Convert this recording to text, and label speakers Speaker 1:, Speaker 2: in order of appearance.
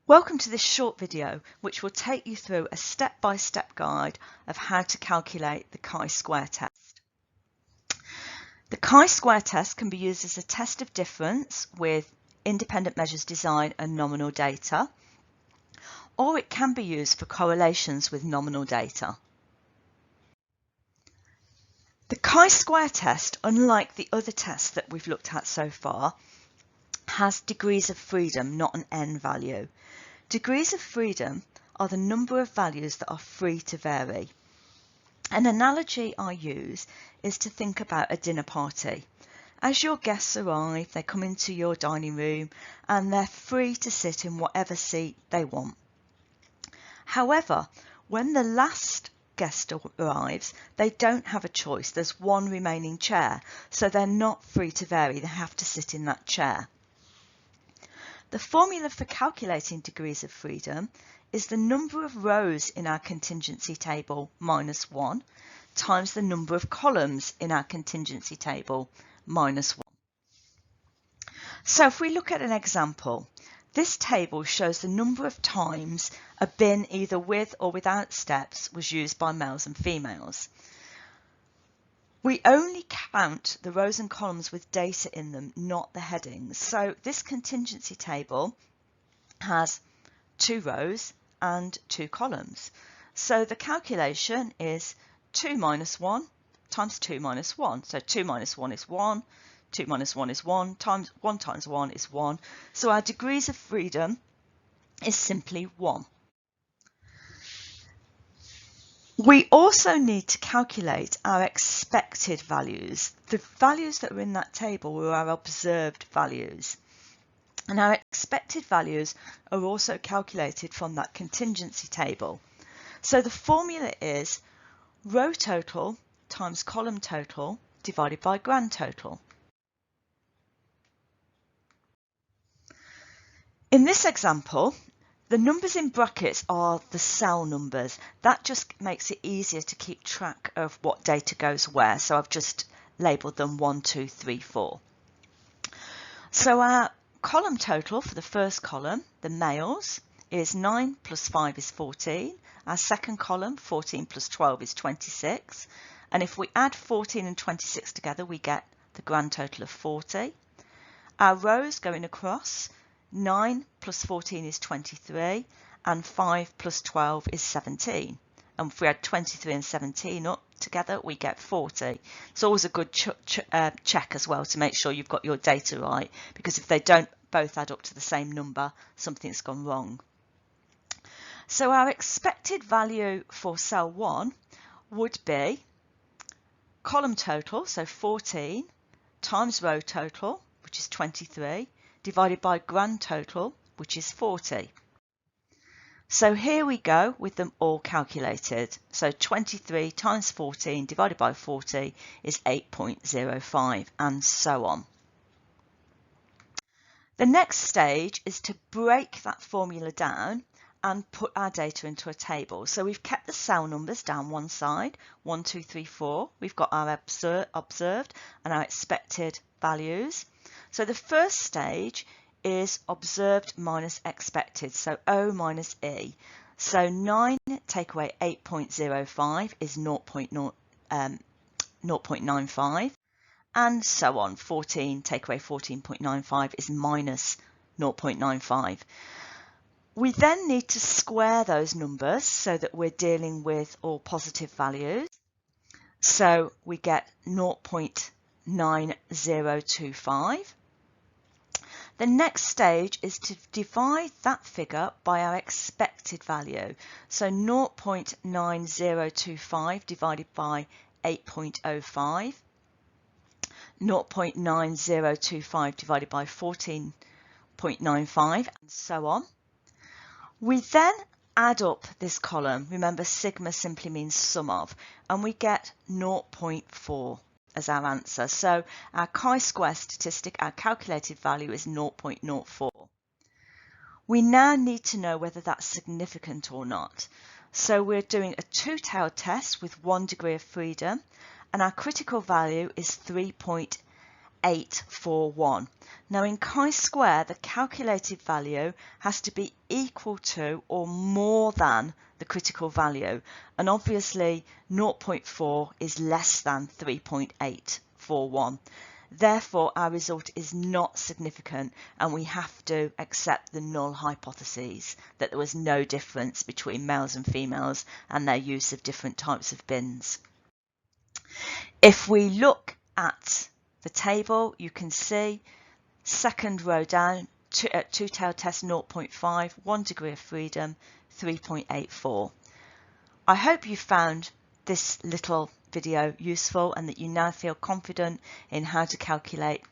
Speaker 1: Welcome to this short video which will take you through a step-by-step guide of how to calculate the chi-square test. The chi-square test can be used as a test of difference with independent measures design and nominal data, or it can be used for correlations with nominal data. The chi-square test, unlike the other tests that we've looked at so far, has degrees of freedom, not an n value. Degrees of freedom are the number of values that are free to vary. An analogy I use is to think about a dinner party. As your guests arrive, they come into your dining room and they're free to sit in whatever seat they want. However, when the last guest arrives, they don't have a choice. There's one remaining chair, so they're not free to vary. They have to sit in that chair. The formula for calculating degrees of freedom is the number of rows in our contingency table minus 1 times the number of columns in our contingency table minus 1. So if we look at an example, this table shows the number of times a bin either with or without steps was used by males and females. We only count the rows and columns with data in them, not the headings. So this contingency table has 2 rows and 2 columns. So the calculation is 2 minus 1 times 2 minus 1. So 2 minus 1 is 1, 2 minus 1 is 1, times 1 times 1 is 1. So our degrees of freedom is simply 1. We also need to calculate our expected values. The values that are in that table are our observed values. And our expected values are also calculated from that contingency table. So the formula is row total times column total divided by grand total. In this example, the numbers in brackets are the cell numbers. That just makes it easier to keep track of what data goes where. So I've just labelled them 1, 2, 3, 4. So our column total for the first column, the males, is 9 plus 5 is 14. Our second column, 14 plus 12 is 26. And if we add 14 and 26 together, we get the grand total of 40. Our rows going across, 9 plus 14 is 23 and 5 plus 12 is 17. And if we add 23 and 17 up together, we get 40. It's always a good check as well to make sure you've got your data right, because if they don't both add up to the same number, something's gone wrong. So our expected value for cell 1 would be column total, so 14, times row total, which is 23, divided by grand total, which is 40. So here we go with them all calculated. So 23 times 14 divided by 40 is 8.05, and so on. The next stage is to break that formula down and put our data into a table. So we've kept the cell numbers down one side, 1, 2, 3, 4. We've got our observed and our expected values. So the first stage is observed minus expected, so O minus E. So 9 take away 8.05 is 0.95, and so on. 14 take away 14.95 is minus 0.95. We then need to square those numbers so that we're dealing with all positive values. So we get 0.9025. The next stage is to divide that figure by our expected value. So 0.9025 divided by 8.05, 0.9025 divided by 14.95, and so on. We then add up this column. Remember, sigma simply means sum of, and we get 0.4 as our answer. So our chi-square statistic, our calculated value, is 0.04. We now need to know whether that's significant or not. So we're doing a two-tailed test with 1 degree of freedom, and our critical value is 3.8 3.841. Now in chi-square, the calculated value has to be equal to or more than the critical value, and obviously 0.4 is less than 3.841. Therefore, our result is not significant, and we have to accept the null hypothesis that there was no difference between males and females and their use of different types of bins. If we look at the table, you can see second row down, two-tailed test 0.5, 1 degree of freedom, 3.84. I hope you found this little video useful and that you now feel confident in how to calculate